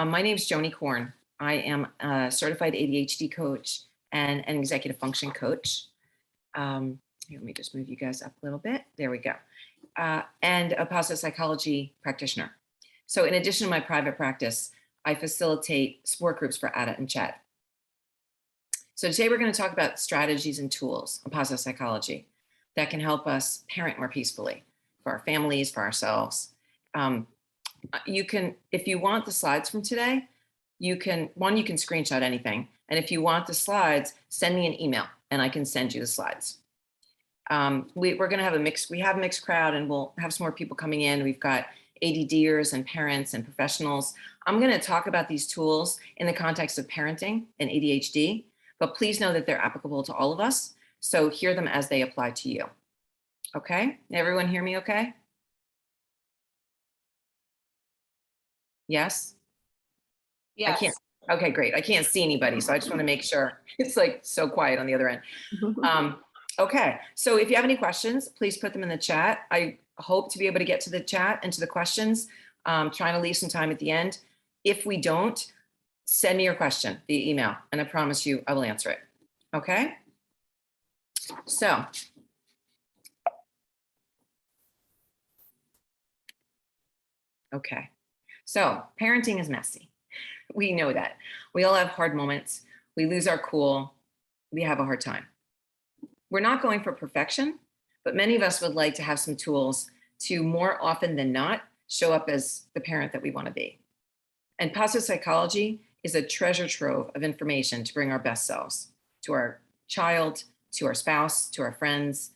My name is Joanie Korn. I am a certified ADHD coach and an executive function coach. Here, let me just move you guys up a little bit. There we go. And a positive psychology practitioner. So in addition to my private practice, I facilitate support groups for Ada and Chad. So today we're going to talk about strategies and tools of positive psychology that can help us parent more peacefully for our families, for ourselves. You can, if you want the slides from today, you can screenshot anything. And if you want the slides, send me an email and I can send you the slides. We're going to have a mixed crowd, and we'll have some more people coming in. We've got ADDers and parents and professionals. I'm going to talk about these tools in the context of parenting and ADHD, but please know that they're applicable to all of us. So hear them as they apply to you. Okay, everyone hear me okay? Yes? Yes. I can't. Okay, great. I can't see anybody, so I just want to make sure. It's like so quiet on the other end. Okay, so if you have any questions, please put them in the chat. I hope to be able to get to the chat and to the questions. Trying to leave some time at the end. If we don't, send me your question via email, and I promise you I will answer it. Okay? So, okay. So parenting is messy. We know that. We all have hard moments. We lose our cool. We have a hard time. We're not going for perfection, but many of us would like to have some tools to more often than not show up as the parent that we want to be. And positive psychology is a treasure trove of information to bring our best selves to our child, to our spouse, to our friends,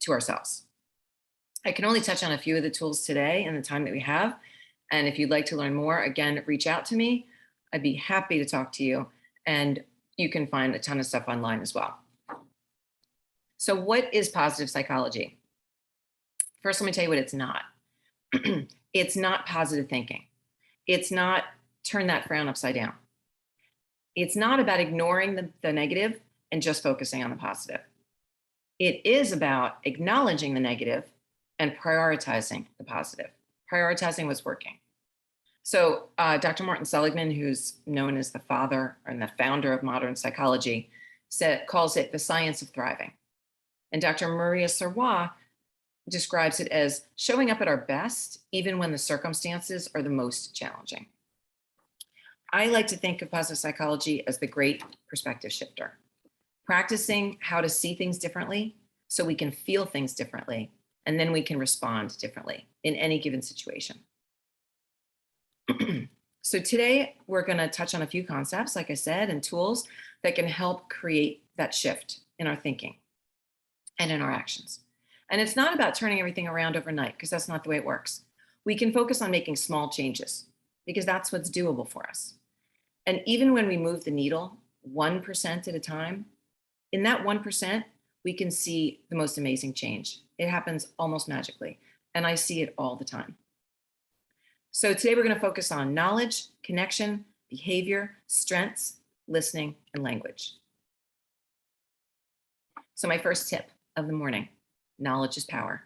to ourselves. I can only touch on a few of the tools today in the time that we have. And if you'd like to learn more, again, reach out to me. I'd be happy to talk to you. And you can find a ton of stuff online as well. So what is positive psychology? First, let me tell you what it's not. It's not positive thinking. It's not turn that frown upside down. It's not about ignoring the negative and just focusing on the positive. It is about acknowledging the negative and prioritizing the positive, prioritizing what's working. So Dr. Martin Seligman, who's known as the father and the founder of modern psychology, calls it the science of thriving. And Dr. Maria Serrois describes it as showing up at our best, even when the circumstances are the most challenging. I like to think of positive psychology as the great perspective shifter, practicing how to see things differently so we can feel things differently, and then we can respond differently in any given situation. So today we're going to touch on a few concepts, like I said, and tools that can help create that shift in our thinking and in our actions. And it's not about turning everything around overnight, because that's not the way it works. We can focus on making small changes because that's what's doable for us. And even when we move the needle 1% at a time, in that 1%, we can see the most amazing change. It happens almost magically, and I see it all the time. So today we're going to focus on knowledge, connection, behavior, strengths, listening, and language. So my first tip of the morning, knowledge is power.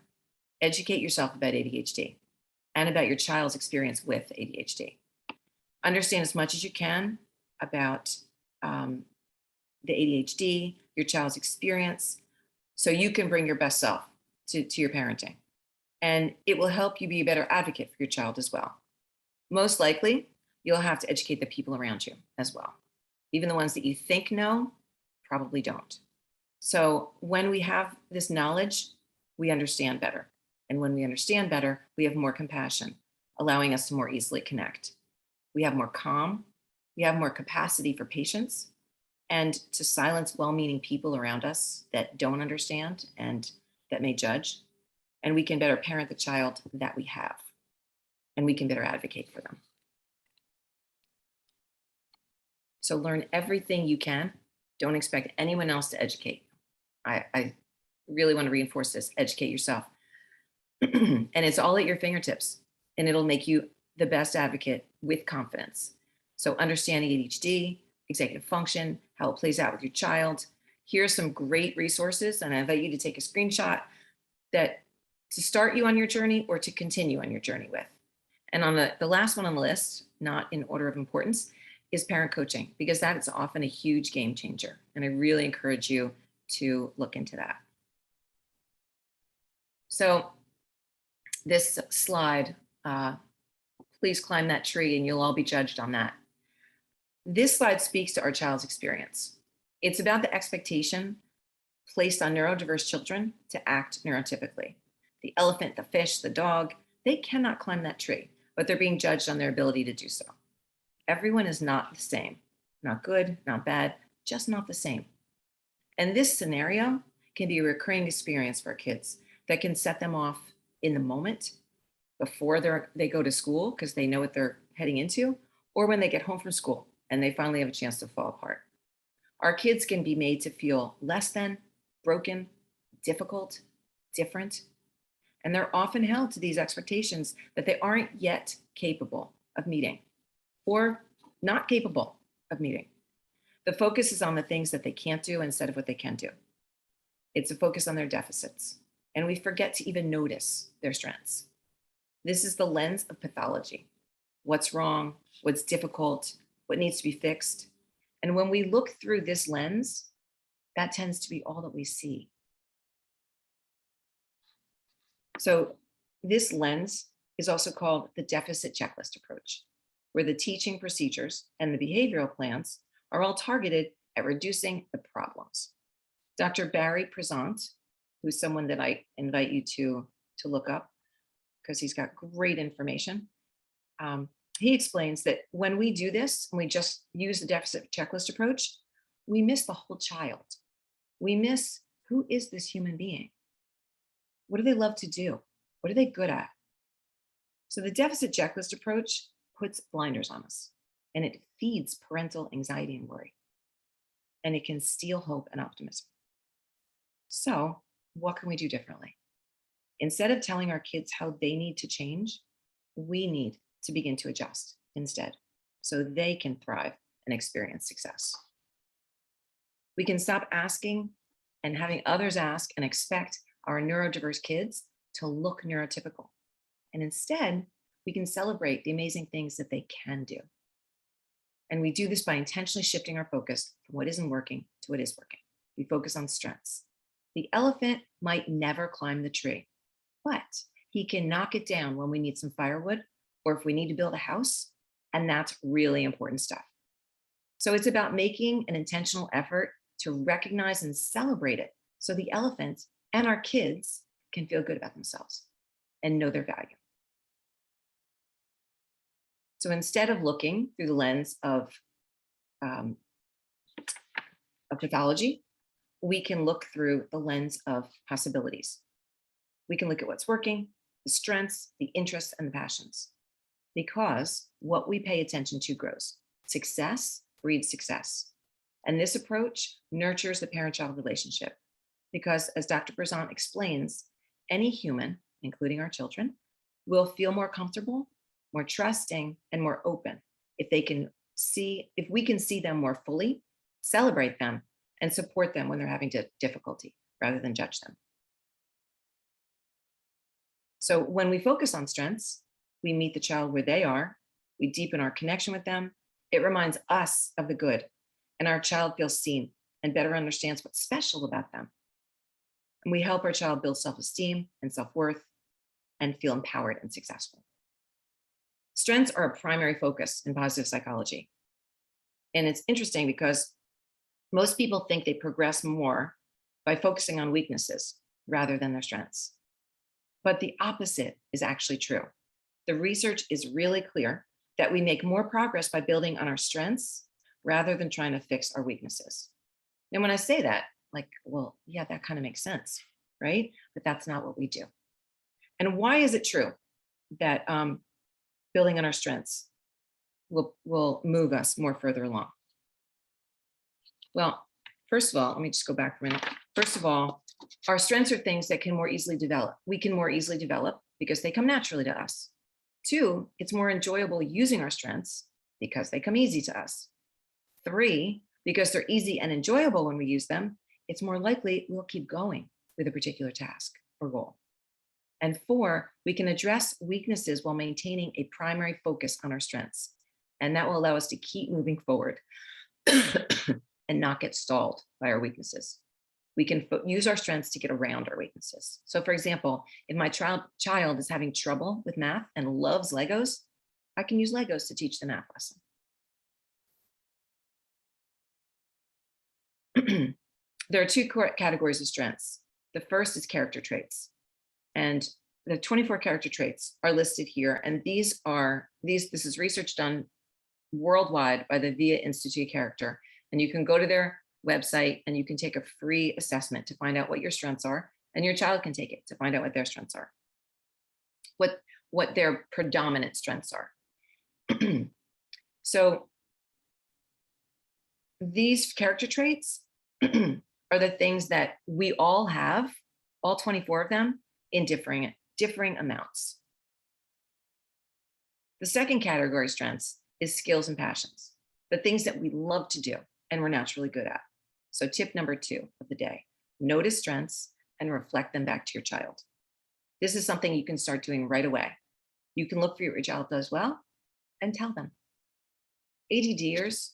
Educate yourself about ADHD and about your child's experience with ADHD. Understand as much as you can about the ADHD, your child's experience, so you can bring your best self to your parenting. And it will help you be a better advocate for your child as well. Most likely, you'll have to educate the people around you as well. Even the ones that you think know, probably don't. So when we have this knowledge, we understand better. And when we understand better, we have more compassion, allowing us to more easily connect. We have more calm, we have more capacity for patience, and to silence well-meaning people around us that don't understand and that may judge. And we can better parent the child that we have. And we can better advocate for them. So learn everything you can. Don't expect anyone else to educate. I really want to reinforce this. Educate yourself. And it's all at your fingertips. And it'll make you the best advocate with confidence. So understanding ADHD, executive function, how it plays out with your child. Here are some great resources, and I invite you to take a screenshot that to start you on your journey or to continue on your journey with. And on the last one on the list not in order of importance, is parent coaching, because that is often a huge game changer. And I really encourage you to look into that. So this slide, please climb that tree and you'll all be judged on that. This slide speaks to our child's experience. It's about the expectation placed on neurodiverse children to act neurotypically. The elephant, the fish, the dog, they cannot climb that tree, but they're being judged on their ability to do so. Everyone is not the same, not good, not bad, just not the same. And this scenario can be a recurring experience for kids that can set them off in the moment before they go to school because they know what they're heading into, or when they get home from school and they finally have a chance to fall apart. Our kids can be made to feel less than, broken, difficult, different, and they're often held to these expectations that they aren't yet capable of meeting or not capable of meeting. The focus is on the things that they can't do instead of what they can do. It's a focus on their deficits, and we forget to even notice their strengths. This is the lens of pathology. What's wrong, what's difficult, what needs to be fixed. And when we look through this lens, that tends to be all that we see. So this lens is also called the deficit checklist approach, where the teaching procedures and the behavioral plans are all targeted at reducing the problems. Dr. Barry Prezant, who's someone that I invite you to look up because he's got great information. He explains that when we do this, and we just use the deficit checklist approach, we miss the whole child. We miss, who is this human being? What do they love to do? What are they good at? So the deficit checklist approach puts blinders on us, and it feeds parental anxiety and worry, and it can steal hope and optimism. So what can we do differently? Instead of telling our kids how they need to change, we need to begin to adjust instead so they can thrive and experience success. We can stop asking and having others ask and expect our neurodiverse kids to look neurotypical. And instead, we can celebrate the amazing things that they can do. And we do this by intentionally shifting our focus from what isn't working to what is working. We focus on strengths. The elephant might never climb the tree, but he can knock it down when we need some firewood or if we need to build a house. And that's really important stuff. So it's about making an intentional effort to recognize and celebrate it so the elephant and our kids can feel good about themselves and know their value. So instead of looking through the lens of pathology, we can look through the lens of possibilities. We can look at what's working, the strengths, the interests, and the passions, because what we pay attention to grows. Success breeds success. And this approach nurtures the parent-child relationship because, as Dr. Prezant explains, any human, including our children, will feel more comfortable, more trusting, and more open if we can see them more fully, celebrate them, and support them when they're having difficulty rather than judge them. So when we focus on strengths, we meet the child where they are, we deepen our connection with them, it reminds us of the good, and our child feels seen and better understands what's special about them. And we help our child build self-esteem and self-worth and feel empowered and successful. Strengths are a primary focus in positive psychology. And it's interesting because most people think they progress more by focusing on weaknesses rather than their strengths. But the opposite is actually true. The research is really clear that we make more progress by building on our strengths rather than trying to fix our weaknesses. And when I say that, like, well, yeah, that kind of makes sense, right? But that's not what we do. And why is it true that building on our strengths will move us more further along? Well, first of all, let me just go back for a minute. First of all, our strengths are things that can more easily develop. We can more easily develop because they come naturally to us. 2, it's more enjoyable using our strengths because they come easy to us. 3, because they're easy and enjoyable when we use them, it's more likely we'll keep going with a particular task or goal. And 4, we can address weaknesses while maintaining a primary focus on our strengths. And that will allow us to keep moving forward and not get stalled by our weaknesses. We can use our strengths to get around our weaknesses. So for example, if my child is having trouble with math and loves Legos, I can use Legos to teach the math lesson. There are two categories of strengths. The first is character traits. And the 24 character traits are listed here. And this is research done worldwide by the VIA Institute of Character. And you can go to their website and you can take a free assessment to find out what your strengths are, and your child can take it to find out what their strengths are, what their predominant strengths are. So these character traits are the things that we all have, all 24 of them, in differing amounts. The second category of strengths is skills and passions, the things that we love to do and we're naturally good at. So tip number 2 of the day, notice strengths and reflect them back to your child. This is something you can start doing right away. You can look for what your child does well and tell them. ADDers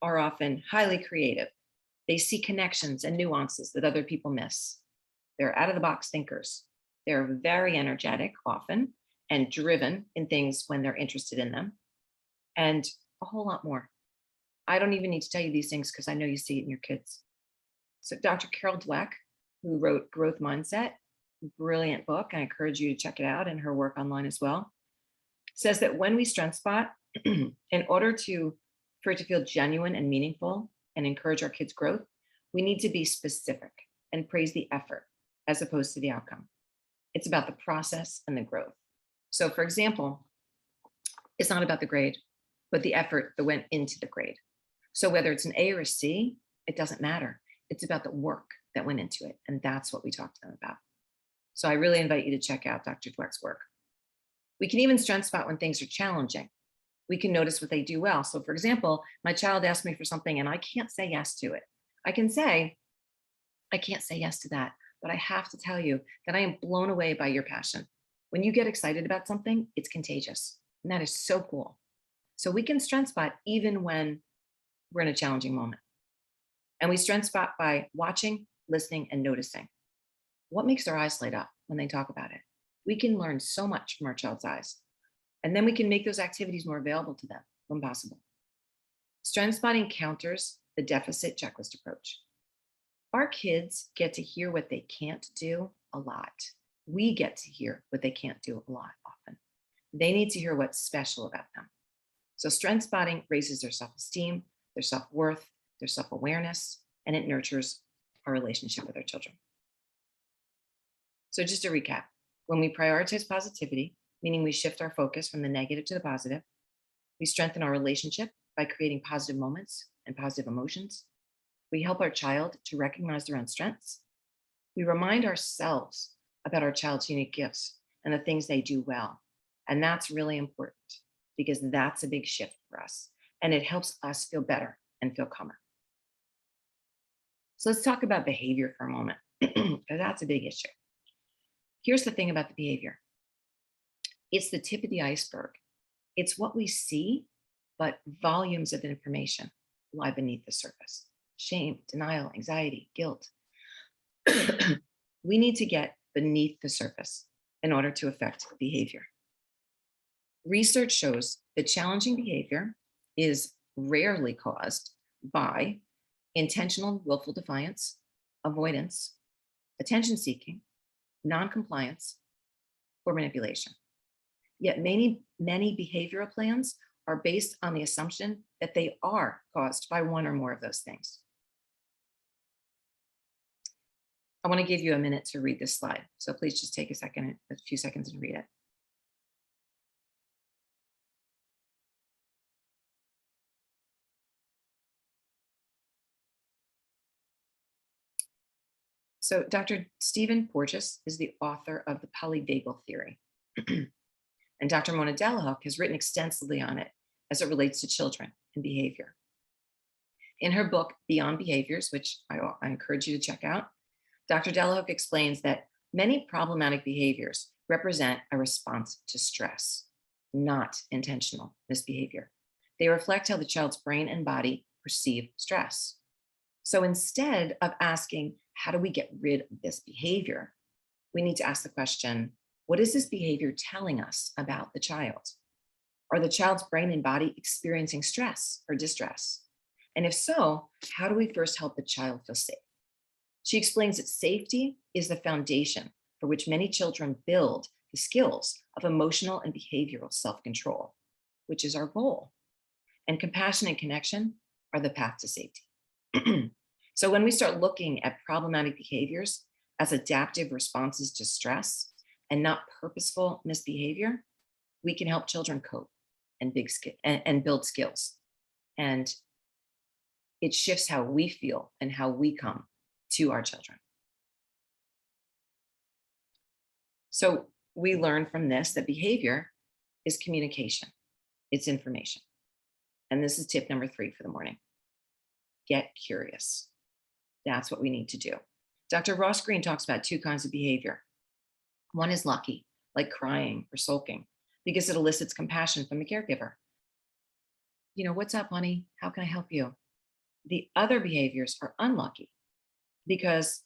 are often highly creative. They see connections and nuances that other people miss. They're out-of-the-box thinkers. They're very energetic often and driven in things when they're interested in them, and a whole lot more. I don't even need to tell you these things because I know you see it in your kids. So Dr. Carol Dweck, who wrote Growth Mindset, brilliant book, I encourage you to check it out and her work online as well, says that when we strength spot, in order for it to feel genuine and meaningful and encourage our kids' growth, we need to be specific and praise the effort as opposed to the outcome. It's about the process and the growth. So for example, it's not about the grade, but the effort that went into the grade. So whether it's an A or a C, it doesn't matter. It's about the work that went into it. And that's what we talked to them about. So I really invite you to check out Dr. Dweck's work. We can even strength spot when things are challenging. We can notice what they do well. So for example, my child asked me for something and I can't say yes to it. I can say, I can't say yes to that, but I have to tell you that I am blown away by your passion. When you get excited about something, it's contagious. And that is so cool. So we can strength spot even when we're in a challenging moment. And we strength spot by watching, listening, and noticing. What makes their eyes light up when they talk about it? We can learn so much from our child's eyes. And then we can make those activities more available to them when possible. Strength spotting counters the deficit checklist approach. Our kids get to hear what they can't do a lot. We get to hear what they can't do a lot often. They need to hear what's special about them. So strength spotting raises their self-esteem, their self-worth, their self-awareness, and it nurtures our relationship with our children. So just to recap, when we prioritize positivity, meaning we shift our focus from the negative to the positive, we strengthen our relationship by creating positive moments and positive emotions. We help our child to recognize their own strengths. We remind ourselves about our child's unique gifts and the things they do well. And that's really important because that's a big shift for us. And it helps us feel better and feel calmer. So let's talk about behavior for a moment, because that's a big issue. Here's the thing about the behavior. It's the tip of the iceberg. It's what we see, but volumes of information lie beneath the surface. Shame, denial, anxiety, guilt. We need to get beneath the surface in order to affect behavior. Research shows that challenging behavior is rarely caused by intentional willful defiance, avoidance, attention seeking, non-compliance, or manipulation. Yet many behavioral plans are based on the assumption that they are caused by one or more of those things. I want to give you a minute to read this slide. So please just take a few seconds and read it. So Dr. Stephen Porges is the author of the polyvagal theory. And Dr. Mona Delahooke has written extensively on it as it relates to children and behavior. In her book, Beyond Behaviors, which I encourage you to check out, Dr. Delahooke explains that many problematic behaviors represent a response to stress, not intentional misbehavior. They reflect how the child's brain and body perceive stress. So instead of asking, how do we get rid of this behavior? We need to ask the question, what is this behavior telling us about the child? Are the child's brain and body experiencing stress or distress? And if so, how do we first help the child feel safe? She explains that safety is the foundation for which many children build the skills of emotional and behavioral self-control, which is our goal. And compassion and connection are the path to safety. So when we start looking at problematic behaviors as adaptive responses to stress and not purposeful misbehavior, we can help children cope and build skills. And it shifts how we feel and how we come to our children. So we learn from this that behavior is communication, it's information. And this is tip number 3 for the morning. Get curious. That's what we need to do. Dr. Ross Green talks about 2 kinds of behavior. One is lucky, like crying or sulking, because it elicits compassion from the caregiver. What's up, honey? How can I help you? The other behaviors are unlucky because,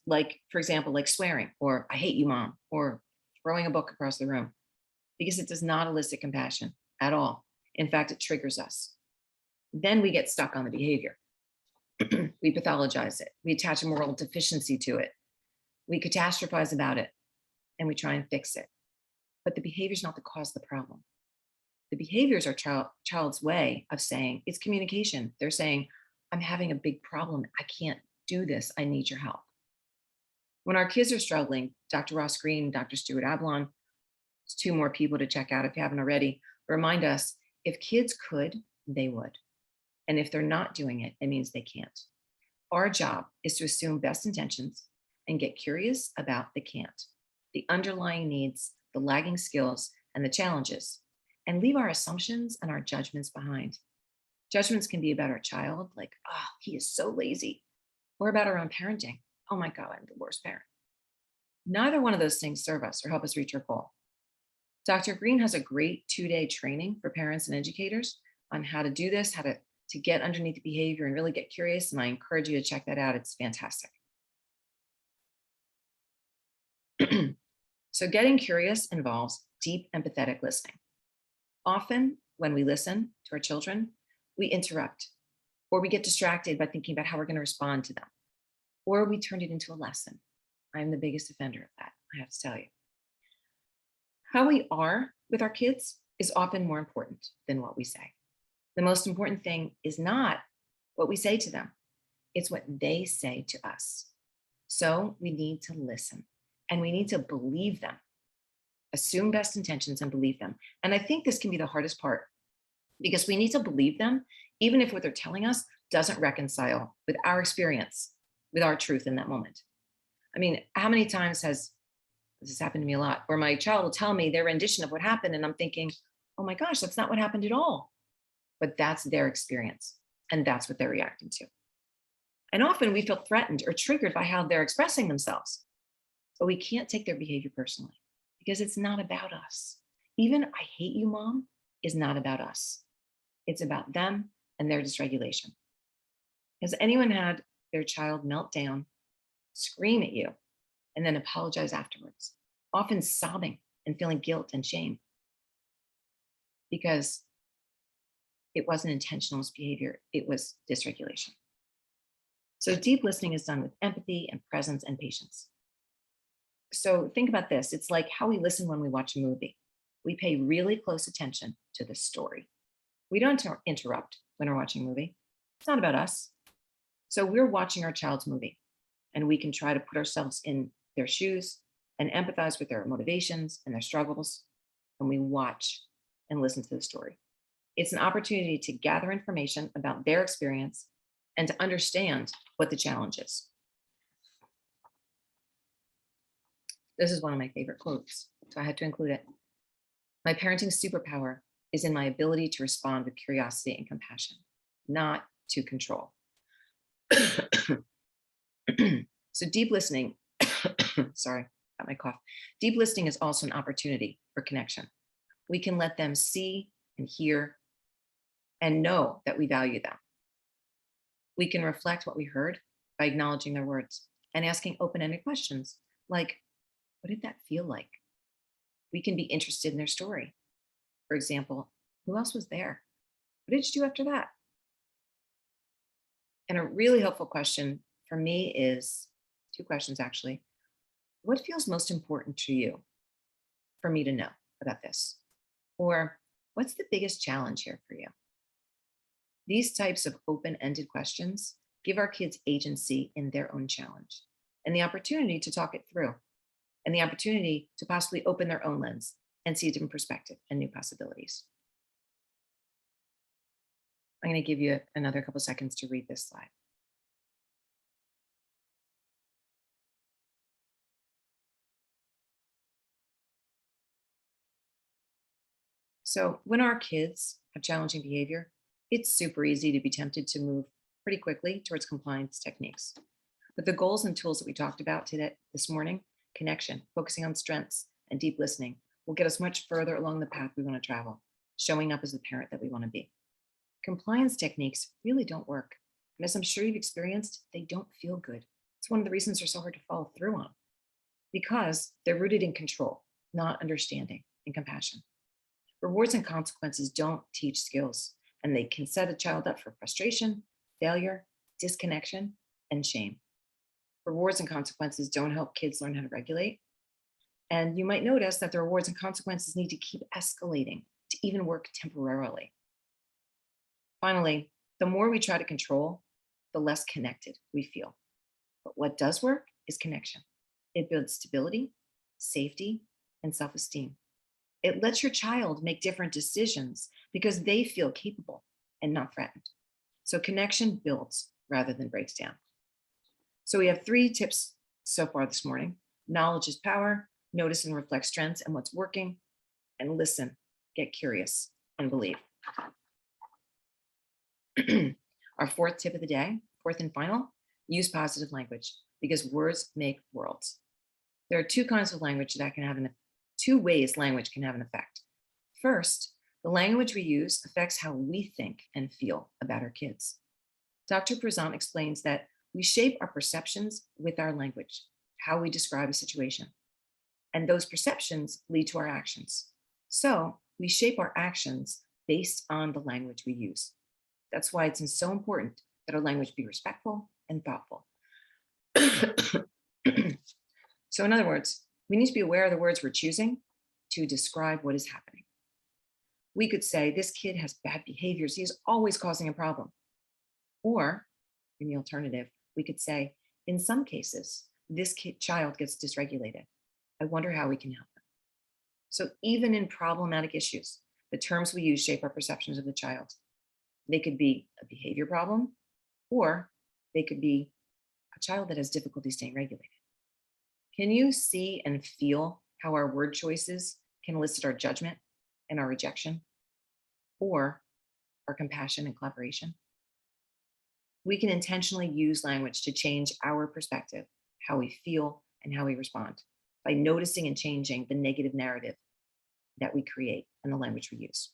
for example, like swearing or I hate you, mom, or throwing a book across the room, because it does not elicit compassion at all. In fact, it triggers us. Then we get stuck on the behavior. We pathologize it. We attach a moral deficiency to it. We catastrophize about it and we try and fix it. But the behavior is not the cause of the problem. The behaviors are child's way of saying it's communication. They're saying, I'm having a big problem. I can't do this. I need your help. When our kids are struggling, Dr. Ross Green, Dr. Stuart Ablon, 2 more people to check out if you haven't already, remind us if kids could, they would. And if they're not doing it, it means they can't. Our job is to assume best intentions and get curious about the can't, the underlying needs, the lagging skills, and the challenges, and leave our assumptions and our judgments behind. Judgments can be about our child, like, oh, he is so lazy, or about our own parenting. Oh my God, I'm the worst parent. Neither one of those things serve us or help us reach our goal. Dr. Green has a great 2-day training for parents and educators on how to do this, how to get underneath the behavior and really get curious. And I encourage you to check that out. It's fantastic. So getting curious involves deep empathetic listening. Often when we listen to our children, we interrupt or we get distracted by thinking about how we're going to respond to them, or we turn it into a lesson. I'm the biggest offender of that, I have to tell you. How we are with our kids is often more important than what we say. The most important thing is not what we say to them. It's what they say to us. So we need to listen and we need to believe them. Assume best intentions and believe them. And I think this can be the hardest part because we need to believe them, even if what they're telling us doesn't reconcile with our experience, with our truth in that moment. I mean, how many times has this happened to me a lot, where my child will tell me their rendition of what happened and I'm thinking, oh my gosh, that's not what happened at all. But that's their experience and that's what they're reacting to. And often we feel threatened or triggered by how they're expressing themselves, but we can't take their behavior personally because it's not about us. Even I hate you, mom, is not about us. It's about them and their dysregulation. Has anyone had their child melt down, scream at you, and then apologize afterwards, often sobbing and feeling guilt and shame because it wasn't intentional misbehavior, it was dysregulation. So deep listening is done with empathy and presence and patience. So think about this. It's like how we listen when we watch a movie. We pay really close attention to the story. We don't interrupt when we're watching a movie. It's not about us. So we're watching our child's movie and we can try to put ourselves in their shoes and empathize with their motivations and their struggles. And we watch and listen to the story. It's an opportunity to gather information about their experience and to understand what the challenge is. This is one of my favorite quotes, so I had to include it. My parenting superpower is in my ability to respond with curiosity and compassion, not to control. So deep listening, sorry, got my cough. Deep listening is also an opportunity for connection. We can let them see and hear and know that we value them. We can reflect what we heard by acknowledging their words and asking open ended questions like, what did that feel like? We can be interested in their story. For example, who else was there? What did you do after that? And a really helpful question for me is two questions actually. What feels most important to you for me to know about this? Or what's the biggest challenge here for you? These types of open ended questions give our kids agency in their own challenge and the opportunity to talk it through and the opportunity to possibly open their own lens and see a different perspective and new possibilities. I'm going to give you another couple seconds to read this slide. So, when our kids have challenging behavior, it's super easy to be tempted to move pretty quickly towards compliance techniques. But the goals and tools that we talked about today, this morning, connection, focusing on strengths, and deep listening, will get us much further along the path we want to travel, showing up as the parent that we want to be. Compliance techniques really don't work. And as I'm sure you've experienced, they don't feel good. It's one of the reasons they're so hard to follow through on because they're rooted in control, not understanding and compassion. Rewards and consequences don't teach skills, and they can set a child up for frustration, failure, disconnection, and shame. Rewards and consequences don't help kids learn how to regulate. And you might notice that the rewards and consequences need to keep escalating to even work temporarily. Finally, the more we try to control, the less connected we feel. But what does work is connection. It builds stability, safety, and self esteem. It lets your child make different decisions because they feel capable and not threatened. So connection builds rather than breaks down. So we have 3 tips so far this morning. Knowledge is power, notice and reflect strengths and what's working, and listen, get curious, and believe. Our 4th tip of the day, 4th and final, use positive language because words make worlds. There are 2 kinds of language that can have 2 ways language can have an effect. First, the language we use affects how we think and feel about our kids. Dr. Prezant explains that we shape our perceptions with our language, how we describe a situation. And those perceptions lead to our actions. So we shape our actions based on the language we use. That's why it's so important that our language be respectful and thoughtful. So in other words, we need to be aware of the words we're choosing to describe what is happening. We could say, this kid has bad behaviors. He is always causing a problem. Or in the alternative, we could say, in some cases, this child gets dysregulated. I wonder how we can help them. So even in problematic issues, the terms we use shape our perceptions of the child. They could be a behavior problem, or they could be a child that has difficulty staying regulated. Can you see and feel how our word choices can elicit our judgment and our rejection, or our compassion and collaboration? We can intentionally use language to change our perspective, how we feel, and how we respond by noticing and changing the negative narrative that we create and the language we use.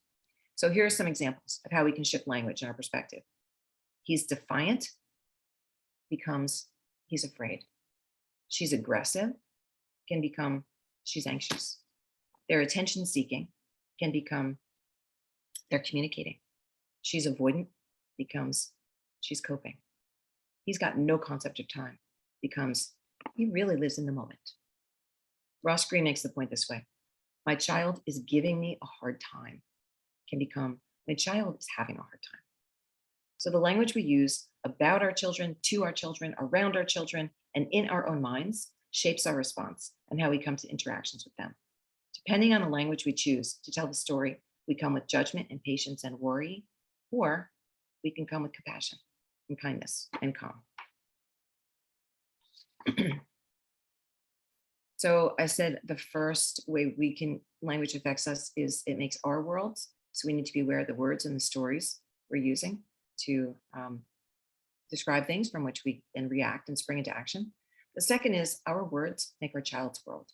So here are some examples of how we can shift language in our perspective. He's defiant becomes he's afraid. She's aggressive can become she's anxious. They're attention seeking can become they're communicating. She's avoidant becomes she's coping. He's got no concept of time becomes he really lives in the moment. Ross Greene makes the point this way. My child is giving me a hard time can become my child is having a hard time. So the language we use about our children, to our children, around our children, and in our own minds shapes our response and how we come to interactions with them. Depending on the language we choose to tell the story, we come with judgment and patience and worry, or we can come with compassion and kindness and calm. So I said the first way language affects us is it makes our worlds. So we need to be aware of the words and the stories we're using to describe things from which we then react and spring into action. The second is our words make our child's world.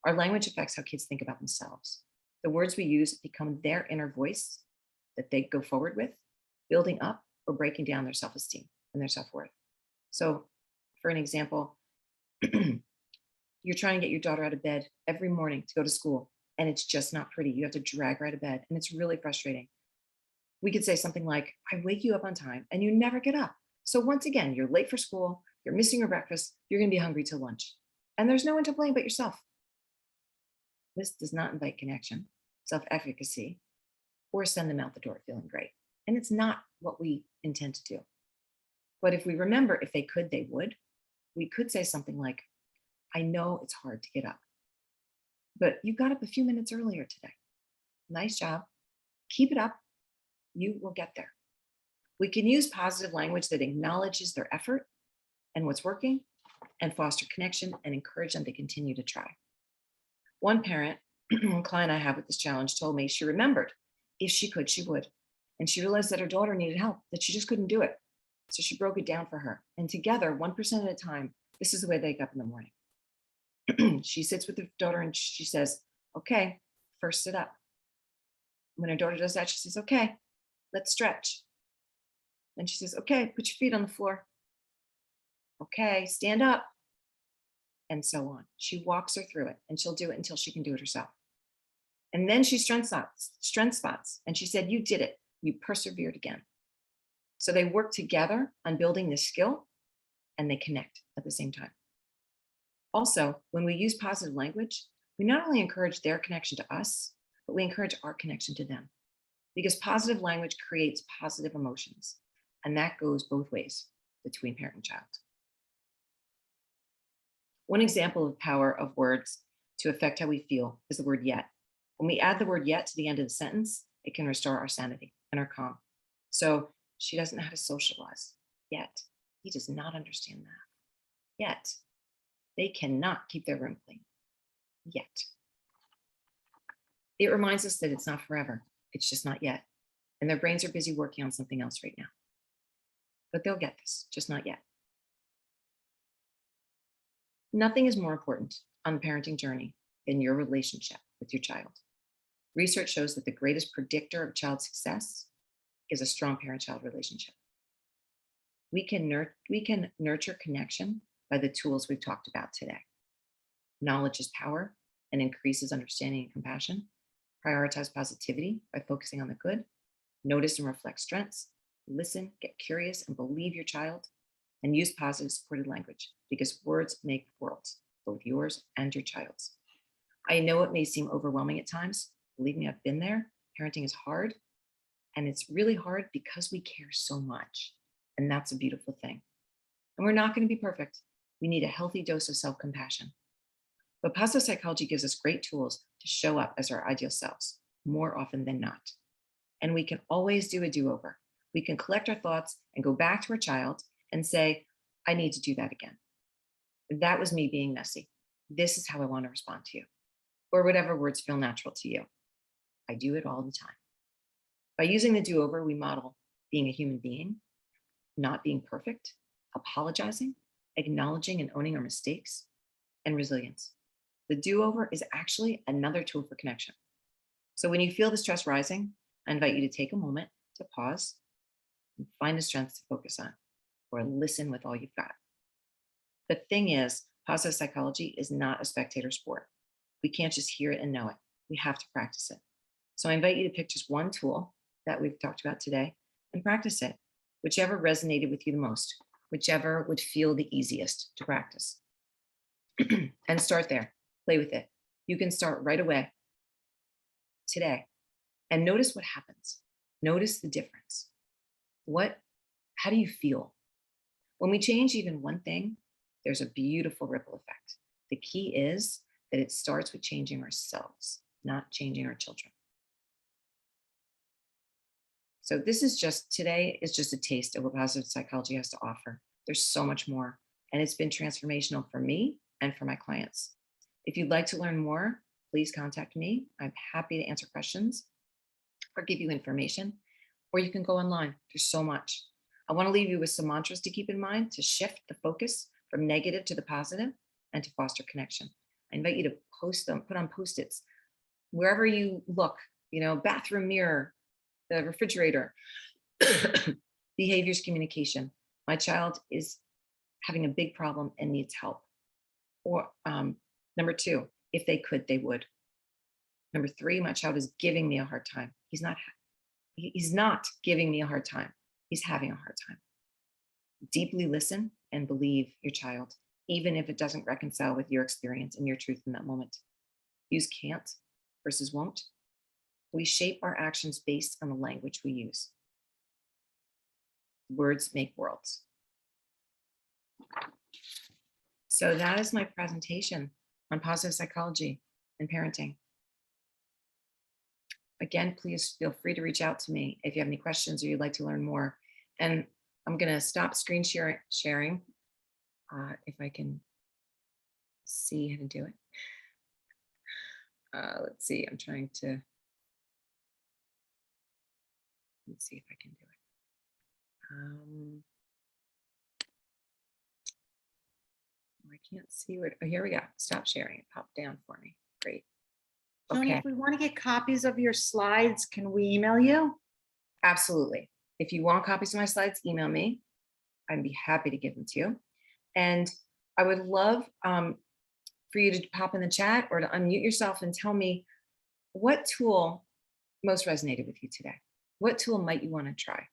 Our language affects how kids think about themselves. The words we use become their inner voice that they go forward with, building up or breaking down their self-esteem and their self-worth. So, for an example, you're trying to get your daughter out of bed every morning to go to school, and it's just not pretty. You have to drag her out of bed, and it's really frustrating. We could say something like, I wake you up on time and you never get up. So once again, you're late for school, you're missing your breakfast, you're going to be hungry till lunch. And there's no one to blame but yourself. This does not invite connection, self efficacy, or send them out the door feeling great. And it's not what we intend to do. But if we remember, if they could, they would, we could say something like, I know it's hard to get up, but you got up a few minutes earlier today. Nice job. Keep it up. You will get there. We can use positive language that acknowledges their effort and what's working and foster connection and encourage them to continue to try. One parent, client I have with this challenge, told me she remembered if she could, she would. And she realized that her daughter needed help, that she just couldn't do it. So she broke it down for her. And together, 1% at a time, this is the way they wake up in the morning. She sits with her daughter and she says, okay, first sit up. When her daughter does that, she says, okay, let's stretch. And she says, okay, put your feet on the floor. Okay, stand up. And so on. She walks her through it and she'll do it until she can do it herself. And then she strength spots. And she said, you did it. You persevered again. So they work together on building this skill and they connect at the same time. Also, when we use positive language, we not only encourage their connection to us, but we encourage our connection to them. Because positive language creates positive emotions. And that goes both ways between parent and child. One example of power of words to affect how we feel is the word yet. When we add the word yet to the end of the sentence, it can restore our sanity and our calm. So she doesn't know how to socialize yet. He does not understand that yet. They cannot keep their room clean yet. It reminds us that it's not forever. It's just not yet. And their brains are busy working on something else right now. But they'll get this, just not yet. Nothing is more important on the parenting journey than your relationship with your child. Research shows that the greatest predictor of child success is a strong parent-child relationship. We can nurture connection by the tools we've talked about today. Knowledge is power and increases understanding and compassion. Prioritize positivity by focusing on the good. Notice and reflect strengths. Listen, get curious, and believe your child. And use positive supported language because words make worlds, both yours and your child's. I know it may seem overwhelming at times. Believe me, I've been there. Parenting is hard. And it's really hard because we care so much. And that's a beautiful thing. And we're not going to be perfect. We need a healthy dose of self-compassion. But positive psychology gives us great tools to show up as our ideal selves more often than not. And we can always do a do-over. We can collect our thoughts and go back to our child and say, I need to do that again. That was me being messy. This is how I want to respond to you. Or whatever words feel natural to you. I do it all the time. By using the do-over, we model being a human being, not being perfect, apologizing, acknowledging and owning our mistakes, and resilience. The do-over is actually another tool for connection. So when you feel the stress rising, I invite you to take a moment to pause and find the strength to focus on, or listen with all you've got. The thing is, positive psychology is not a spectator sport. We can't just hear it and know it. We have to practice it. So I invite you to pick just one tool that we've talked about today and practice it, whichever resonated with you the most, whichever would feel the easiest to practice. And start there. Play with it. You can start right away today and notice what happens. Notice the difference. How do you feel? When we change even one thing, there's a beautiful ripple effect. The key is that it starts with changing ourselves, not changing our children. So today is just a taste of what positive psychology has to offer. There's so much more, and it's been transformational for me and for my clients. If you'd like to learn more, please contact me. I'm happy to answer questions or give you information, or you can go online. There's so much. I want to leave you with some mantras to keep in mind to shift the focus from negative to the positive and to foster connection. I invite you to post them, put on Post-its, wherever you look, bathroom mirror, the refrigerator. Behaviors, communication. My child is having a big problem and needs help. Or number two, if they could, they would. Number three, my child is giving me a hard time. He's not giving me a hard time. He's having a hard time. Deeply listen and believe your child, even if it doesn't reconcile with your experience and your truth in that moment. Use can't versus won't. We shape our actions based on the language we use. Words make worlds. So that is my presentation on positive psychology and parenting. Again, please feel free to reach out to me if you have any questions or you'd like to learn more. And I'm going to stop screen sharing if I can see how to do it. Let's see, I'm trying to, let's see if I can do it. I can't see what, oh, here we go. Stop sharing. It popped down for me. Great. Joanie, Okay. if we want to get copies of your slides, can we email you? Absolutely. If you want copies of my slides, email me. I'd be happy to give them to you. And I would love for you to pop in the chat or to unmute yourself and tell me what tool most resonated with you today. What tool might you want to try?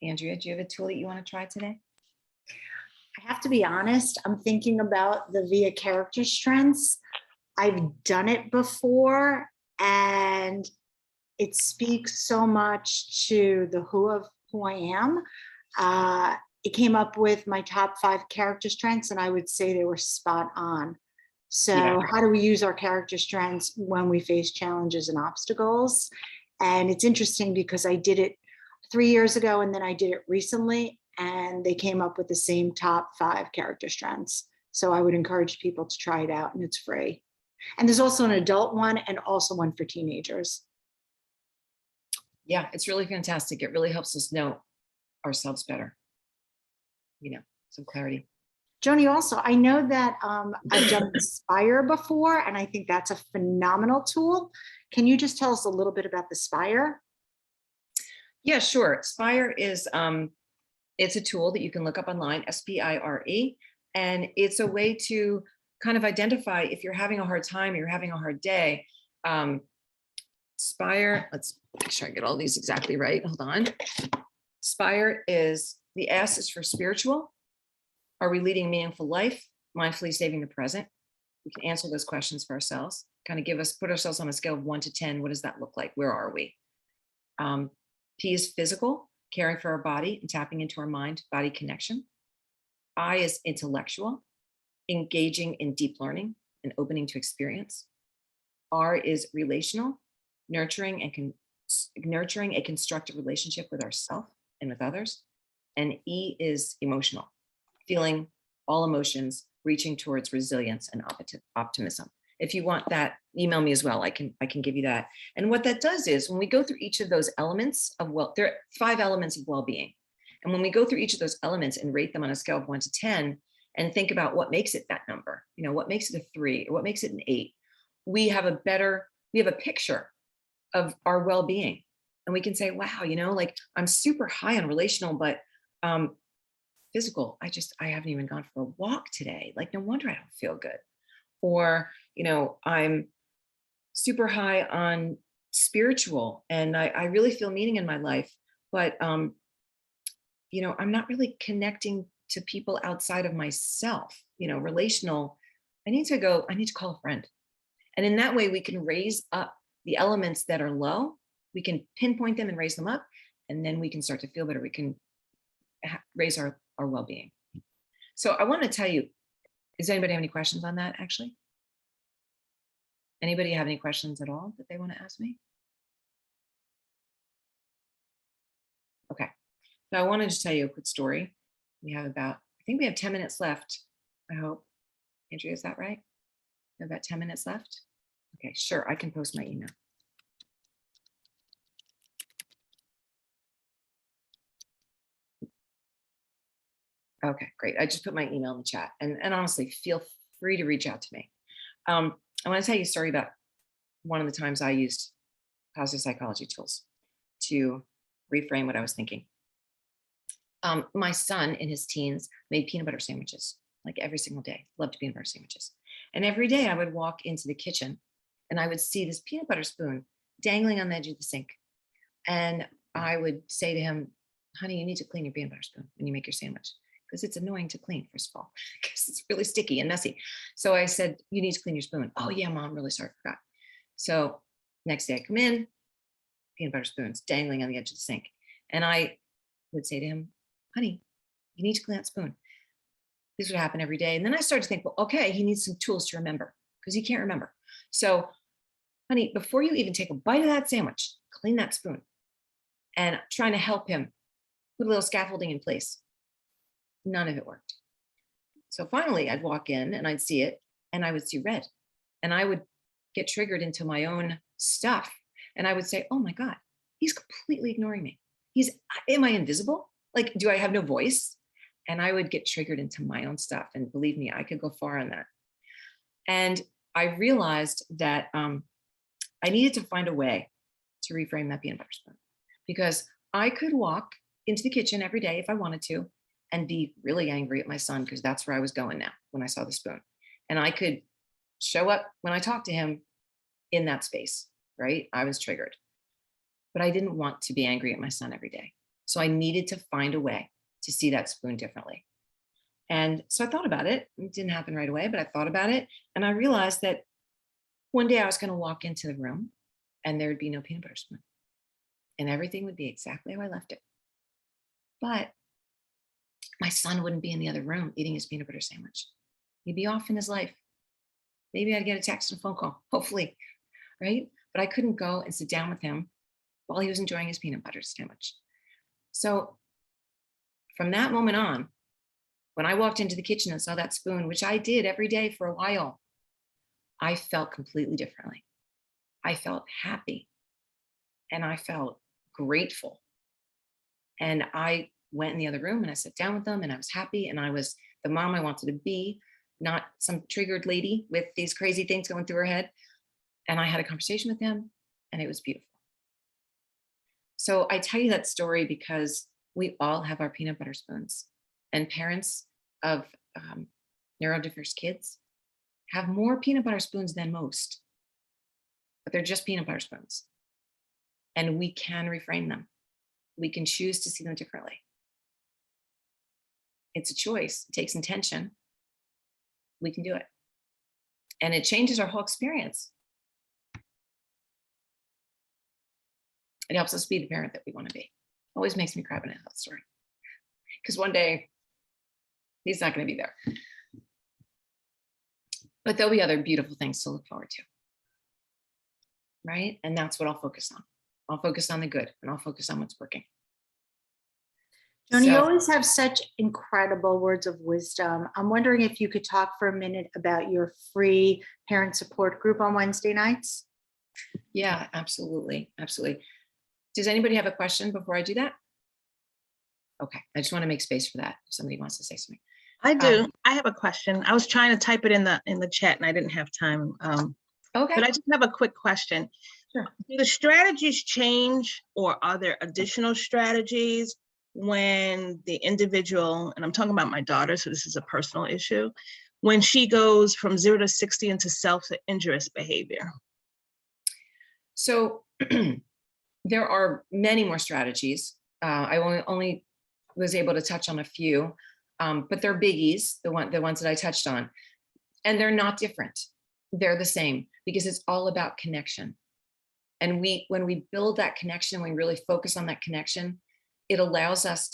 Andrea, do you have a tool that you want to try today? I have to be honest, I'm thinking about the VIA character strengths. I've done it before and it speaks so much to the who of who I am. It came up with my top 5 character strengths and I would say they were spot on. So Yeah. How do we use our character strengths when we face challenges and obstacles? And it's interesting because I did it 3 years ago and then I did it recently and they came up with the same top 5 character strengths. So I would encourage people to try it out and it's free. And there's also an adult one and also one for teenagers. Yeah, it's really fantastic. It really helps us know ourselves better. You know, some clarity. Joanie, also, I know that I've done Spire before, and I think that's a phenomenal tool. Can you just tell us a little bit about the Spire? Yeah, sure. Spire is it's a tool that you can look up online, SPIRE, and it's a way to kind of identify if you're having a hard time, you're having a hard day. Spire, let's make sure I get all these exactly right. Hold on. Spire is, the S is for spiritual. Are we leading a meaningful life? Mindfully saving the present. We can answer those questions for ourselves, kind of put ourselves on a scale of 1 to 10. What does that look like? Where are we? P is physical, caring for our body and tapping into our mind-body connection. I is intellectual, engaging in deep learning and opening to experience. R is relational, nurturing a constructive relationship with ourselves and with others. And E is emotional, feeling all emotions, reaching towards resilience and optimism. If you want that, email me as well. I can give you that. And what that does is when we go through each of those elements of there are 5 elements of well-being. And when we go through each of those elements and rate them on a scale of 1 to 10 and think about what makes it that number, you know, what makes it a 3 or what makes it an 8, we have a picture of our well-being. And we can say, wow, you know, like I'm super high on relational, but physical, I haven't even gone for a walk today. Like, no wonder I don't feel good. Or, you know, I'm super high on spiritual and I really feel meaning in my life, but, you know, I'm not really connecting to people outside of myself, you know, relational. I need to call a friend. And in that way, we can raise up the elements that are low. We can pinpoint them and raise them up. And then we can start to feel better. We can raise our well-being. So I want to tell you, does anybody have any questions on that actually? Anybody have any questions at all that they want to ask me? Okay. So I wanted to tell you a quick story. I think we have 10 minutes left. I hope. Andrea, is that right? We have about 10 minutes left. Okay, sure. I can post my email. Okay, great. I just put my email in the chat, and honestly, feel free to reach out to me. I want to tell you a story about one of the times I used positive psychology tools to reframe what I was thinking. My son in his teens made peanut butter sandwiches like every single day, loved peanut butter sandwiches. And every day I would walk into the kitchen and I would see this peanut butter spoon dangling on the edge of the sink. And I would say to him, honey, you need to clean your peanut butter spoon when you make your sandwich because it's annoying to clean, first of all, because it's really sticky and messy. So I said, you need to clean your spoon. Oh, yeah, mom, really sorry, I forgot. So next day I come in, peanut butter spoons dangling on the edge of the sink. And I would say to him, honey, you need to clean that spoon. This would happen every day. And then I started to think, well, okay, he needs some tools to remember because he can't remember. So, honey, before you even take a bite of that sandwich, clean that spoon. And trying to help him put a little scaffolding in place. None of it worked. So finally, I'd walk in and I'd see it and I would see red. And I would get triggered into my own stuff. And I would say, oh my God, he's completely ignoring me. Am I invisible? Like, do I have no voice? And I would get triggered into my own stuff. And believe me, I could go far on that. And I realized that I needed to find a way to reframe that peanut butter spoon because I could walk into the kitchen every day if I wanted to and be really angry at my son because that's where I was going now when I saw the spoon. And I could show up when I talked to him in that space, right? I was triggered. But I didn't want to be angry at my son every day. So I needed to find a way to see that spoon differently. And so I thought about it. It didn't happen right away, but I thought about it. And I realized that one day I was going to walk into the room and there would be no peanut butter spoon. And everything would be exactly how I left it. But my son wouldn't be in the other room eating his peanut butter sandwich. He'd be off in his life. Maybe I'd get a text and a phone call, hopefully, right? But I couldn't go and sit down with him while he was enjoying his peanut butter sandwich. So from that moment on, when I walked into the kitchen and saw that spoon, which I did every day for a while, I felt completely differently. I felt happy and I felt grateful. And I went in the other room and I sat down with them and I was happy and I was the mom I wanted to be, not some triggered lady with these crazy things going through her head. And I had a conversation with him and it was beautiful. So I tell you that story because we all have our peanut butter spoons, and parents of neurodiverse kids have more peanut butter spoons than most, but they're just peanut butter spoons. And we can reframe them. We can choose to see them differently. It's a choice. It takes intention. We can do it. And it changes our whole experience. It helps us be the parent that we want to be. Always makes me cry when I tell that story. Because one day, he's not going to be there. But there'll be other beautiful things to look forward to. Right? And that's what I'll focus on. I'll focus on the good and I'll focus on what's working. Joanie, you So- always have such incredible words of wisdom. I'm wondering if you could talk for a minute about your free parent support group on Wednesday nights. Yeah, absolutely. Absolutely. Does anybody have a question before I do that? Okay. I just want to make space for that. If somebody wants to say something. I do. I have a question. I was trying to type it in the chat and I didn't have time. Okay. But I just have a quick question. Sure. Do the strategies change or are there additional strategies when the individual, and I'm talking about my daughter, so this is a personal issue, when she goes from 0 to 60 into self-injurious behavior? So there are many more strategies. I only was able to touch on a few, but they're biggies, the ones that I touched on. And they're not different. They're the same because it's all about connection. And when we build that connection, we really focus on that connection, it allows us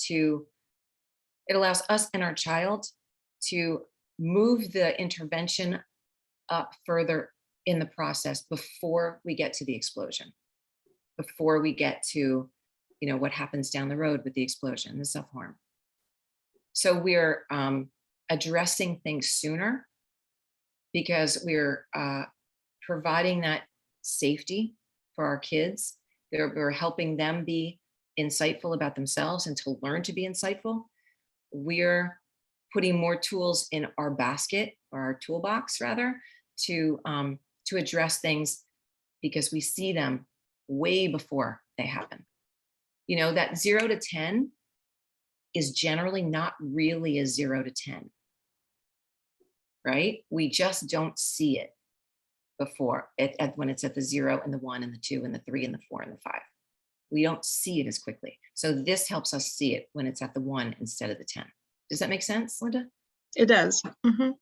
and our child to move the intervention up further in the process before we get to the explosion, before we get to, what happens down the road with the explosion, the self-harm. So we're addressing things sooner because we're providing that safety for our kids. We're helping them be insightful about themselves and to learn to be insightful. We're putting more tools in our basket or our toolbox rather to address things because we see them way before they happen. You know, that 0 to 10 is generally not really a 0 to 10, right? We just don't see it before when it's at the 0 and the 1 and the 2 and the 3 and the 4 and the 5. We don't see it as quickly. So this helps us see it when it's at the 1 instead of the 10. Does that make sense, Linda? It does.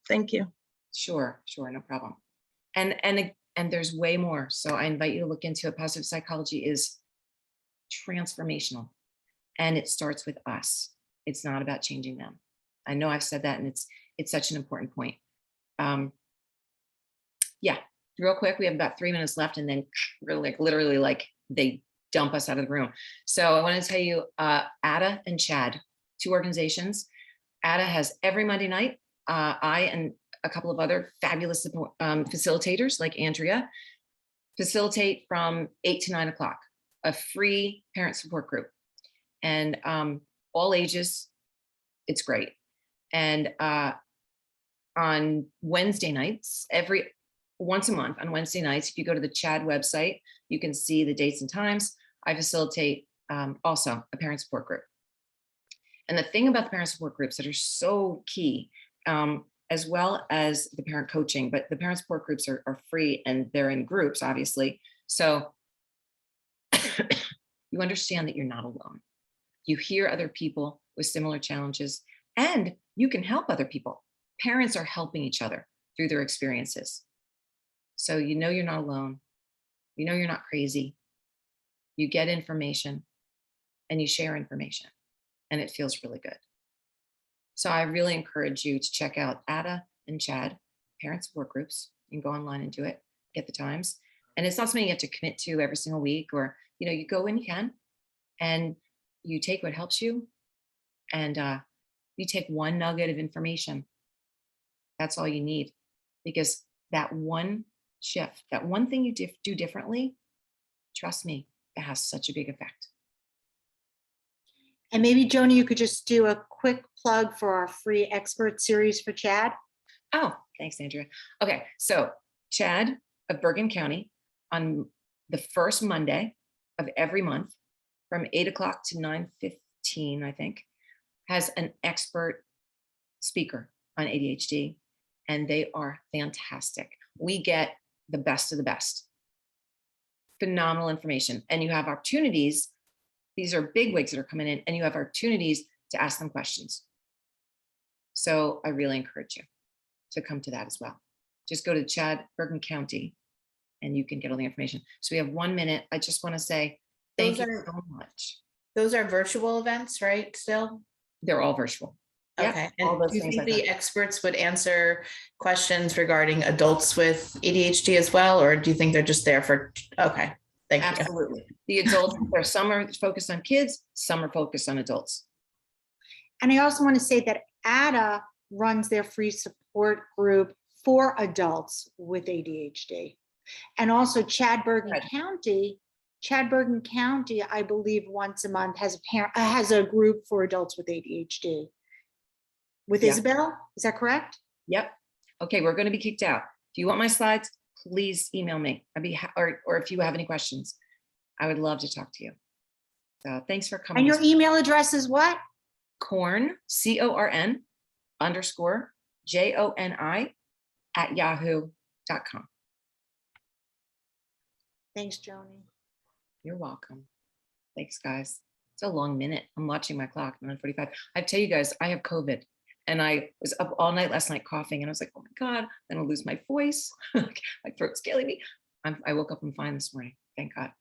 Thank you. Sure, no problem. And there's way more. So I invite you to look into it. Positive psychology is transformational, and it starts with us. It's not about changing them. I know I've said that, and it's such an important point. Yeah, real quick, we have about 3 minutes left, and then really, literally, they dump us out of the room. So I want to tell you, ADA and CHAD, 2 organizations. ADA has every Monday night. I and a couple of other fabulous facilitators like Andrea facilitate from 8 to 9 o'clock, a free parent support group, and all ages. It's great. And on Wednesday nights, once a month on Wednesday nights, if you go to the CHAD website, you can see the dates and times. I facilitate also a parent support group. And the thing about the parent support groups that are so key, as well as the parent coaching, but the parent support groups are free and they're in groups, obviously. So you understand that you're not alone. You hear other people with similar challenges, and you can help other people. Parents are helping each other through their experiences. So you know you're not alone. You know you're not crazy. You get information and you share information, and it feels really good. So I really encourage you to check out ADA and CHAD, parent support groups. You can go online and do it, get the times. And it's not something you have to commit to every single week, or, you go when you can, and you take what helps you, and you take one nugget of information. That's all you need, because that one shift, that one thing you do differently, trust me, it has such a big effect. And maybe, Joanie, you could just do a quick plug for our free expert series for CHAD. Oh, thanks, Andrea. Okay, so CHAD of Bergen County on the first Monday of every month from 8 o'clock to 9:15, I think, has an expert speaker on ADHD, and they are fantastic. We get the best of the best. Phenomenal information. And you have opportunities. These are big wigs that are coming in, and you have opportunities to ask them questions. So I really encourage you to come to that as well. Just go to CHAD Bergen County and you can get all the information. So we have 1 minute. I just want to say thank you so much. Those are virtual events, right? Still? They're all virtual. Yep, Okay. all And those do you things think like the that. experts would answer questions regarding adults with ADHD as well? Or do you think they're just there for, okay, thank you. Absolutely. The adults, some are focused on kids, some are focused on adults. And I also want to say that ADA runs their free support group for adults with ADHD. And also CHAD Bergen County, I believe once a month has a group for adults with ADHD. With Yeah. Isabel, is that correct? Yep. Okay, we're going to be kicked out. If you want my slides, please email me. Or if you have any questions, I would love to talk to you. So thanks for coming. And your email address is what? Corn, CORN _JONI @yahoo.com. Thanks, Joanie. You're welcome. Thanks, guys. It's a long minute. I'm watching my clock, 9:45. I tell you guys, I have COVID, and I was up all night last night coughing, and I was like, oh my God, then I'll lose my voice. My throat's killing me. I woke up and fine this morning. Thank God.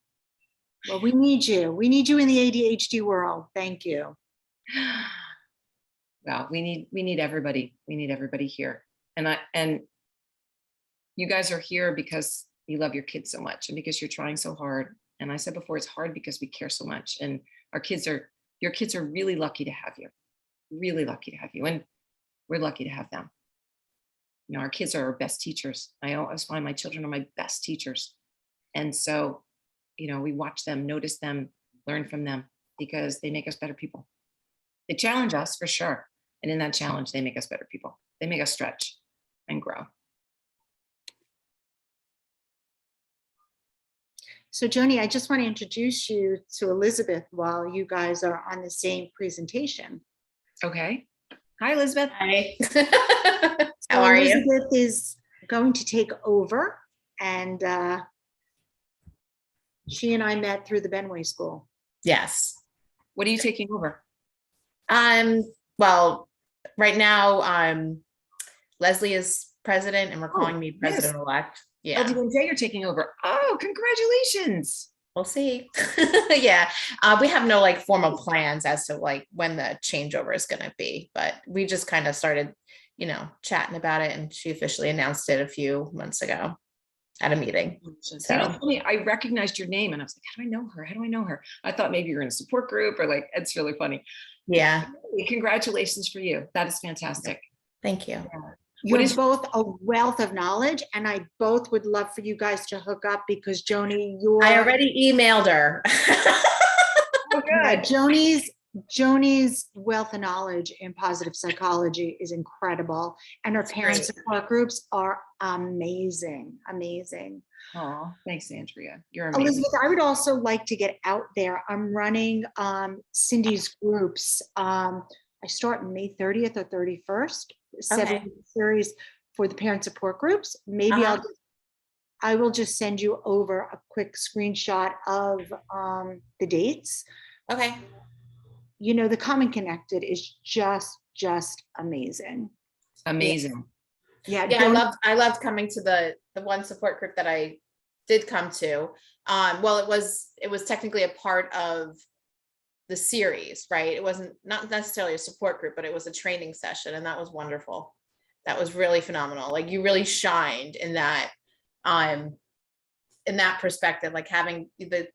Well, we need you. We need you in the ADHD world. Thank you. Well, we need everybody. We need everybody here. And you guys are here because you love your kids so much and because you're trying so hard. And I said before, it's hard because we care so much. And your kids are really lucky to have you. Really lucky to have you. And we're lucky to have them. Our kids are our best teachers. I always find my children are my best teachers. And so, we watch them, notice them, learn from them because they make us better people. They challenge us for sure. And in that challenge, they make us better people. They make us stretch and grow. So Joanie, I just want to introduce you to Elizabeth while you guys are on the same presentation. Okay. Hi, Elizabeth. Hi. So How are you? Elizabeth is going to take over, and she and I met through the Benway School. Yes. What are you taking over? Well, right now, Leslie is president and we're calling me yes. president-elect. Yeah, LDNJ, you're taking over. Oh, congratulations. we'll see. Yeah, we have no like formal plans as to like when the changeover is going to be, but we just kind of started, chatting about it, and she officially announced it a few months ago at a meeting. So You know, it's funny, I recognized your name and I was like, how do I know her? How do I know her? I thought maybe you're in a support group or like, it's really funny. yeah, Congratulations for you. That is fantastic. thank you. You're is- both a wealth of knowledge, and I both would love for you guys to hook up, because Joanie, I already emailed her. Oh, Yeah, good. Joanie's wealth of knowledge in positive psychology is incredible, and her parent great. support groups are amazing, amazing. Oh, thanks, Andrea. You're amazing. Elizabeth, I would also like to get out there. I'm running Cindy's groups. I start May 30th or 31st, 7 series for the parent support groups. Maybe I will just send you over a quick screenshot of the dates. Okay. The Common Connected is just amazing. Amazing. Yeah, Yeah, I loved coming to the one support group that I did come to. Well, it was technically a part of the series, right? It wasn't not necessarily a support group, but it was a training session, and that was wonderful. That was really phenomenal. Like, you really shined in that perspective, like having the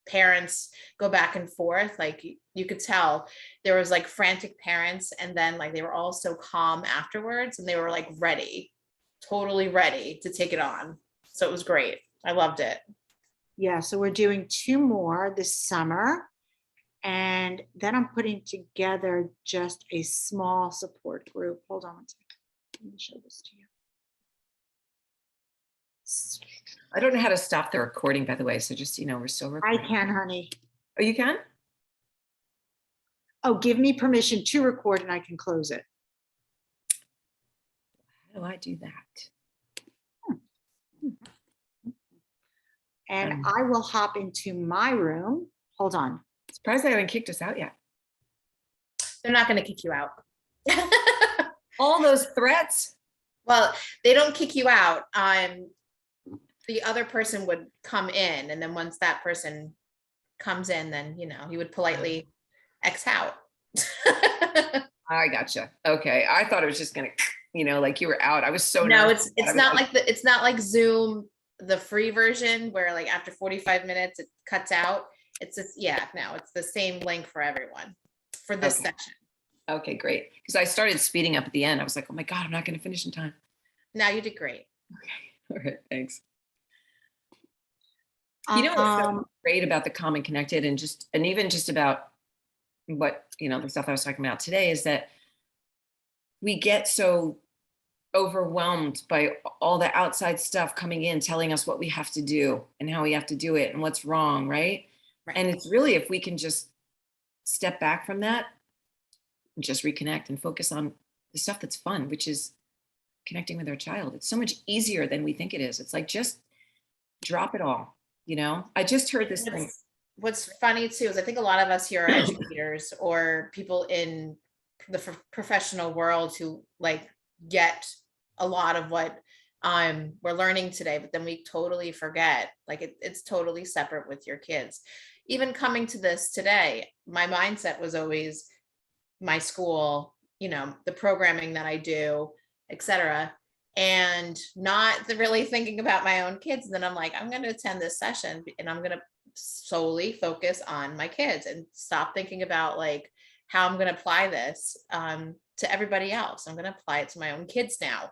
parents go back and forth. Like, you could tell there was like frantic parents, and then like they were all so calm afterwards, and they were like totally ready to take it on. So it was great. I loved it. Yeah, so we're doing 2 more this summer, and then I'm putting together just a small support group. Hold on one second. Let me show this to you. I don't know how to stop the recording, by the way. So just, we're still I recording. can, honey. Oh, you can? Oh, give me permission to record and I can close it. How do I do that? And I will hop into my room. Hold on. Surprised they haven't kicked us out yet. They're not going to kick you out. All those threats. Well, they don't kick you out. The other person would come in, and then once that person comes in, then you would politely X out. I gotcha. Okay. I thought it was just gonna, like you were out. I was so No, nervous. it's not it's not like Zoom, the free version, where like after 45 minutes it cuts out. It's the same link for everyone for this section. Okay, great. Because I started speeding up at the end. I was like, oh my God, I'm not going to finish in time. No, you did great. Okay. All right. Thanks. What's so great about the Common Connected and even just about what, the stuff I was talking about today is that we get so overwhelmed by all the outside stuff coming in, telling us what we have to do and how we have to do it and what's wrong. Right. And it's really, if we can just step back from that, just reconnect and focus on the stuff that's fun, which is connecting with our child. It's so much easier than we think it is. It's like, just drop it all. I just heard this thing. What's funny too is I think a lot of us here are educators or people in the professional world who like get a lot of what we're learning today, but then we totally forget, like it's totally separate with your kids. Even coming to this today, my mindset was always my school, the programming that I do, etc., and not really thinking about my own kids. And then I'm like, I'm going to attend this session and I'm going to solely focus on my kids and stop thinking about like how I'm going to apply this to everybody else. I'm going to apply it to my own kids now.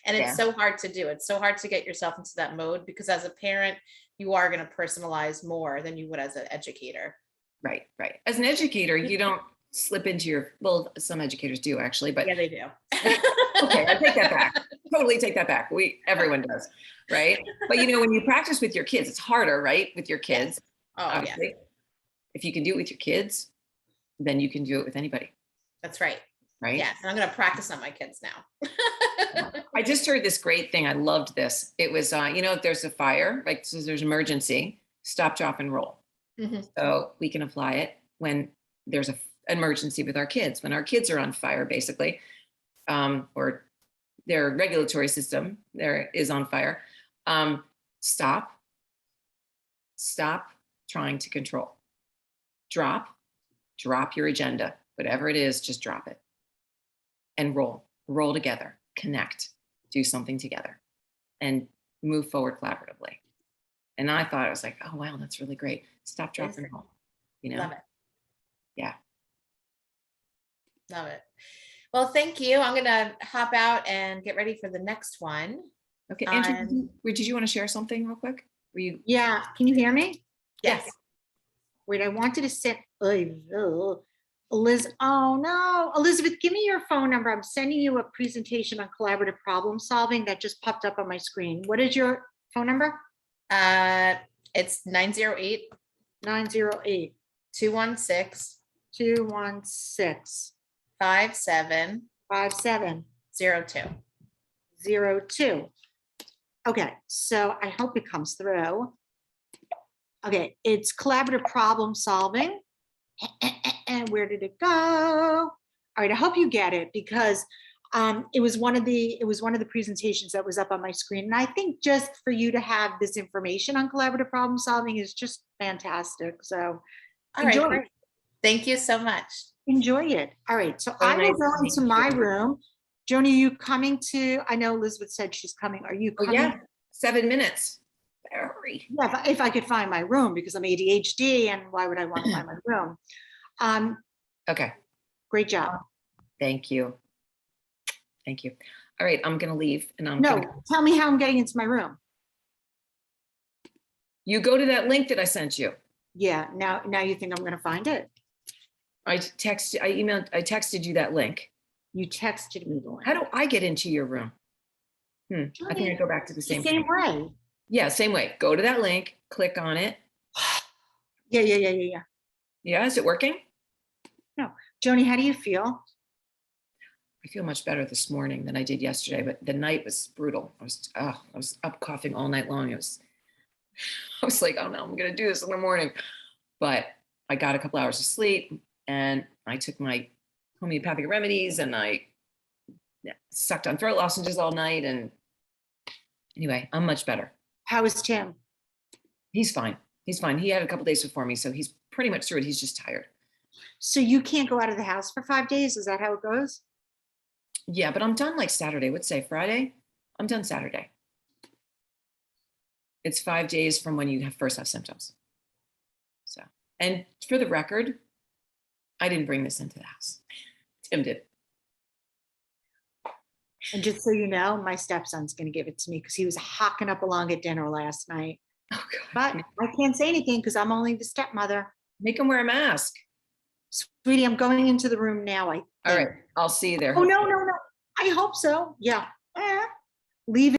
And it's so hard to do. It's so hard to get yourself into that mode, because as a parent, you are going to personalize more than you would as an educator. Right. As an educator, you don't slip into your, well, some educators do actually, but Yeah, they do. okay, I take that back. Totally take that back. Everyone does, right? But you know, when you practice with your kids, it's harder, right? With your kids, Oh, yeah, obviously. If you can do it with your kids, then you can do it with anybody, that's right. right? Yes, and I'm gonna practice on my kids now. I just heard this great thing. I loved this. It was, you know, if there's a fire, like so there's emergency, stop, drop, and roll. Mhm. So we can apply it when there's an emergency with our kids, when our kids are on fire, basically, or their regulatory system there is on fire. Stop trying to control. Drop your agenda, whatever it is, just drop it and roll together, connect, do something together and move forward collaboratively. And I thought, I was like, oh, wow, that's really great. Stop, drop, and roll, you know? Love it. Yeah. Love it. Well, thank you. I'm gonna hop out and get ready for the next one. Okay, Andrew, did you want to share something real quick? Were you? Yeah, can you hear me? Yes. Wait, I wanted to send, Liz, oh no, Elizabeth, give me your phone number. I'm sending you a presentation on collaborative problem solving that just popped up on my screen. What is your phone number? It's 908 908 216 216 5702. 5702. Okay, so I hope it comes through. Okay, it's collaborative problem solving. And where did it go? All right, I hope you get it because it was one of the presentations that was up on my screen. And I think just for you to have this information on collaborative problem solving is just fantastic. So All right, enjoy great. Thank you so much. enjoy it. All right, so So I will nice go to into meet my you. room. Joni, are you coming to, I know Elizabeth said she's coming. Are you Oh, coming? yeah, 7 minutes. Very. Yeah, if I could find my room because I'm ADHD and why would I want to find my room? Okay, Great job. thank you. Thank you. All right, I'm gonna leave and I'm No, gonna, tell me how I'm getting into my room. you go to that link that I sent you. Yeah, now you think I'm gonna find it? I texted you that link. You texted me the link. How do I get into your room? I think I go back to the The same same thing. way. Yeah, same way. Go to that link, click on it. Yeah. Yeah, is it working? Joni, how do you feel? I feel much better this morning than I did yesterday, but the night was brutal. I was up coughing all night long. I was like, oh no, I'm gonna do this in the morning. But I got a couple hours of sleep and I took my homeopathic remedies and I sucked on throat lozenges all night. And anyway, I'm much better. How is Tim? He's fine. He's fine. He had a couple days before me, so he's pretty much through it. He's just tired. So you can't go out of the house for 5 days? Is that how it goes? Yeah, but I'm done like Saturday. What's say Friday? I'm done Saturday. It's 5 days from when you first have symptoms. So, and for the record, I didn't bring this into the house. Tim did. And just so you know, my stepson's gonna give it to me because he was hocking up along at dinner last night. Oh God. But I can't say anything because I'm only the stepmother. Make him wear a mask. Sweetie, I'm going into the room now. All right, I'll see you there. Oh, no. I hope so. Yeah. Leave